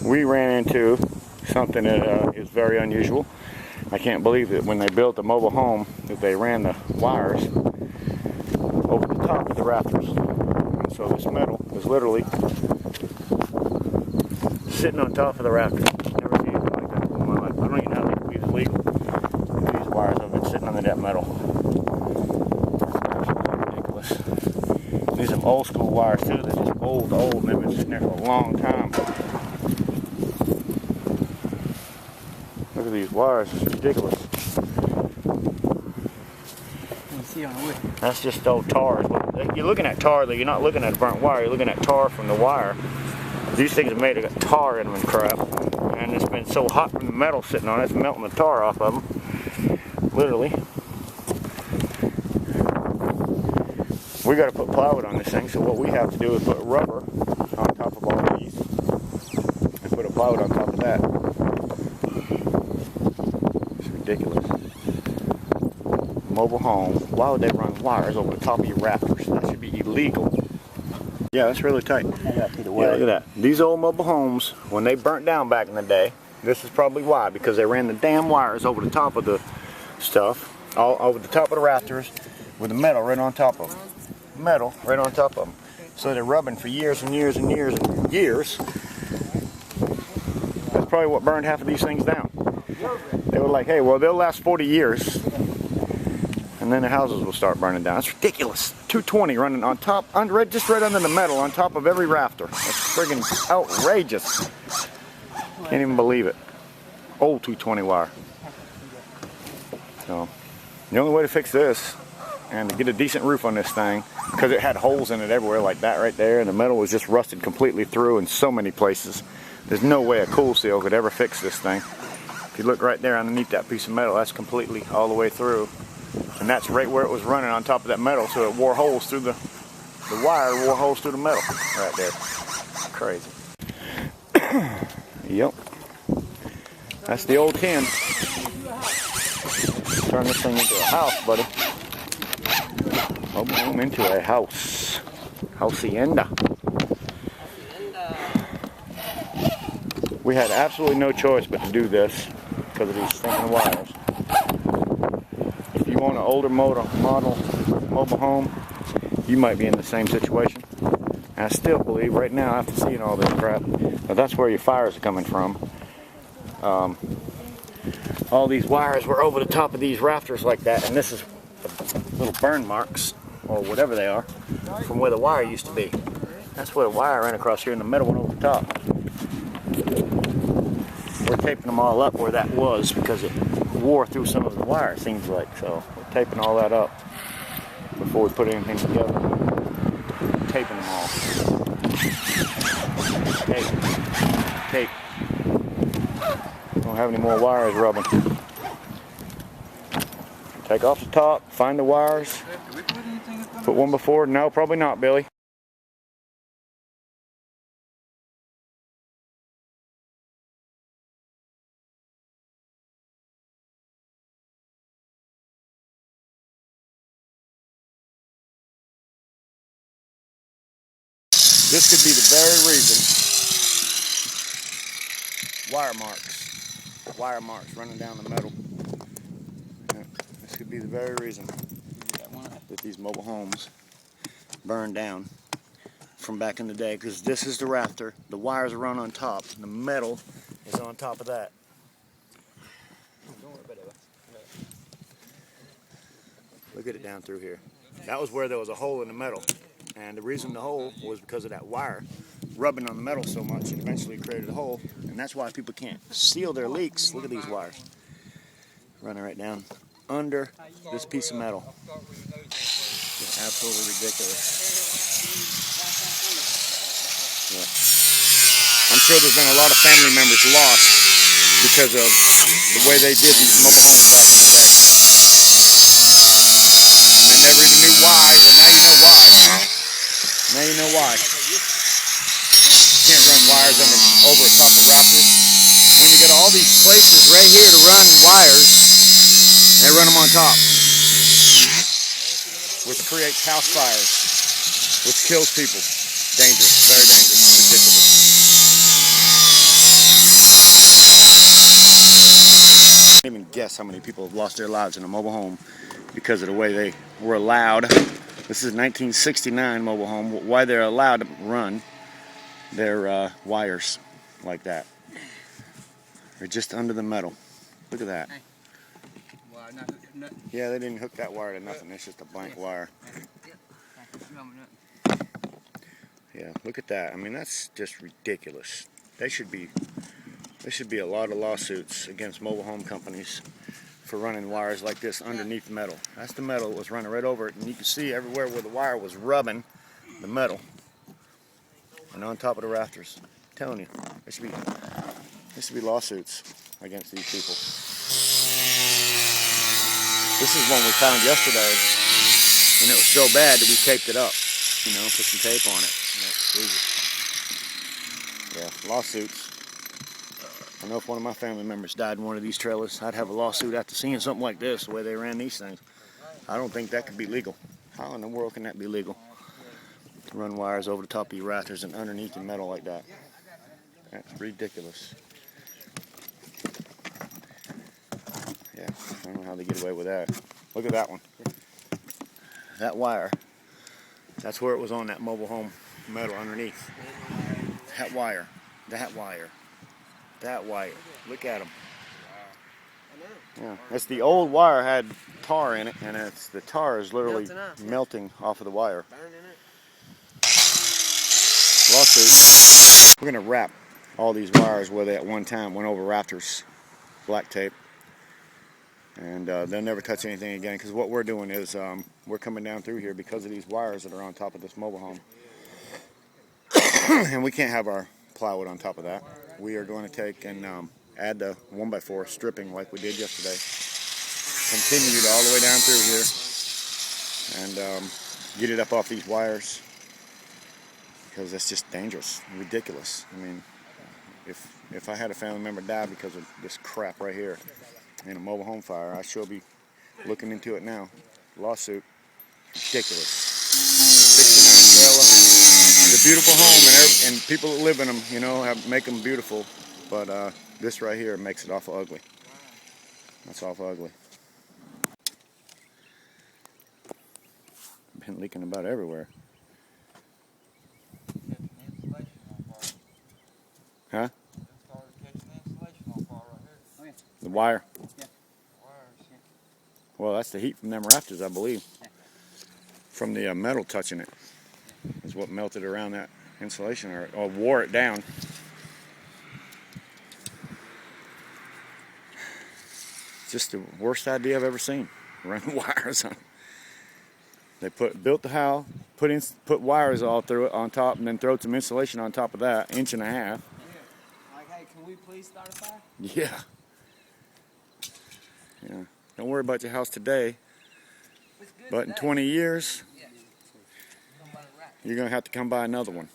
we ran into something that is very unusual. I can't believe that when they built the mobile home that they ran the wires over the top of the rafters. And so this metal is literally sitting on top of the rafters. Never seen anything like that in my life. I don't even know how these are legal. These wires have been sitting under that metal. Ridiculous. These are old school wires too. They're just old, and they've been sitting there for a long time. Look at these wires, it's ridiculous. That's just old tar. You're looking at tar though, you're not looking at a burnt wire, you're looking at tar from the wire. These things are made of tar in them and crap. And it's been so hot from the metal sitting on it, it's melting the tar off of them. Literally. We got to put plywood on this thing, so what we have to do is put rubber on top of all these and put a plywood on top of that. It's ridiculous. Mobile home. Why would they run wires over the top of your rafters? That should be illegal. Yeah, that's really tight. Yeah, look at that. These old mobile homes, when they burnt down back in the day, this is probably why, because they ran the damn wires over the top of the stuff, all over the top of the rafters, with the metal right on top of them. Metal right on top of them. So they're rubbing for years and years and years and years. That's probably what burned half of these things down. They were like, hey, well, they'll last 40 years. And then the houses will start burning down. It's ridiculous. 220 running on top, just right under the metal, on top of every rafter. That's friggin' outrageous. Can't even believe it. Old 220 wire. So, the only way to fix this, and to get a decent roof on this thing, because it had holes in it everywhere like that right there, and the metal was just rusted completely through in so many places. There's no way a cool seal could ever fix this thing. If you look right there underneath that piece of metal, that's completely all the way through. And that's right where it was running on top of that metal, so it wore holes through the wire, wore holes through the metal right there. Crazy. Yep. That's the old tin. Turn this thing into a house, buddy. Mobile home into a house. Hacienda. We had absolutely no choice but to do this because of these stinking wires. If you want an older model mobile home, you might be in the same situation. And I still believe right now, after seeing all this crap, that that's where your fires are coming from. All these wires were over the top of these rafters like that, and this is little burn marks, or whatever they are, from where the wire used to be. That's where the wire ran across here, and the metal went over the top. We're taping them all up where that was, because it wore through some of the wire, it seems like. So we're taping all that up before we put anything together. Taping them all. Tape. Don't have any more wires rubbing. Take off the top, find the wires. Put one before. No, probably not, Billy. This could be the very reason. Wire marks running down the metal. Yeah, this could be the very reason that these mobile homes burned down from back in the day, because this is the rafter, the wires are run on top, and the metal is on top of that. Look at it down through here. That was where there was a hole in the metal. And the reason the hole was because of that wire rubbing on the metal so much, it eventually created a hole. And that's why people can't seal their leaks. Look at these wires. Running right down under this piece of metal. It's absolutely ridiculous. Yeah. I'm sure there's been a lot of family members lost because of the way they did these mobile homes back in the day. And they never even knew why. Well, now you know why. Now you know why. You can't run wires over the top of rafters. When you got all these places right here to run wires, they run them on top, which creates house fires, which kills people. Dangerous, very dangerous, ridiculous. how many people have lost their lives in a mobile home because of the way they were allowed. This is 1969 mobile home. Why they're allowed to run their wires like that. They're just under the metal. Look at that. Yeah, they didn't hook that wire to nothing. It's just a blank wire. Yeah, look at that. I mean, that's just ridiculous. There should be a lot of lawsuits against mobile home companies for running wires like this underneath metal. That's the metal that was running right over it, and you can see everywhere where the wire was rubbing the metal and on top of the rafters. I'm telling you, there should be lawsuits against these people. This is one we found yesterday, and it was so bad that we taped it up. You know, put some tape on it. Yeah, lawsuits. I know if one of my family members died in one of these trailers, I'd have a lawsuit after seeing something like this, the way they ran these things. I don't think that could be legal. How in the world can that be legal? To run wires over the top of your rafters and underneath the metal like that. That's ridiculous. Yeah, I don't know how they get away with that. Look at that one. That wire, that's where it was on that mobile home metal underneath. That wire, that wire, that wire. Look at them. Yeah, it's the old wire had tar in it, and the tar is literally melting off of the wire. Lawsuit. We're going to wrap all these wires where they at one time went over rafters, black tape. And they'll never touch anything again, because what we're doing is we're coming down through here because of these wires that are on top of this mobile home. And we can't have our plywood on top of that. We are going to take and add the 1x4 stripping like we did yesterday. Continue it all the way down through here and get it up off these wires, because that's just dangerous, ridiculous. I mean, if I had a family member die because of this crap right here in a mobile home fire, I sure be looking into it now. Lawsuit. Ridiculous. 69 trailer. It's a beautiful home, and people that live in them, you know, make them beautiful. But this right here makes it awful ugly. That's awful ugly. Been leaking about everywhere. Huh? The wire. Well, that's the heat from them rafters, I believe. From the metal touching it is what melted around that insulation or wore it down. Just the worst idea I've ever seen. Running wires on. They built the house, put wires all through it on top, and then throw some insulation on top of that, 1.5 inches. Like, hey, can we please start a fire? Yeah. Yeah. Don't worry about your house today, but in 20 years, you're going to have to come buy another one.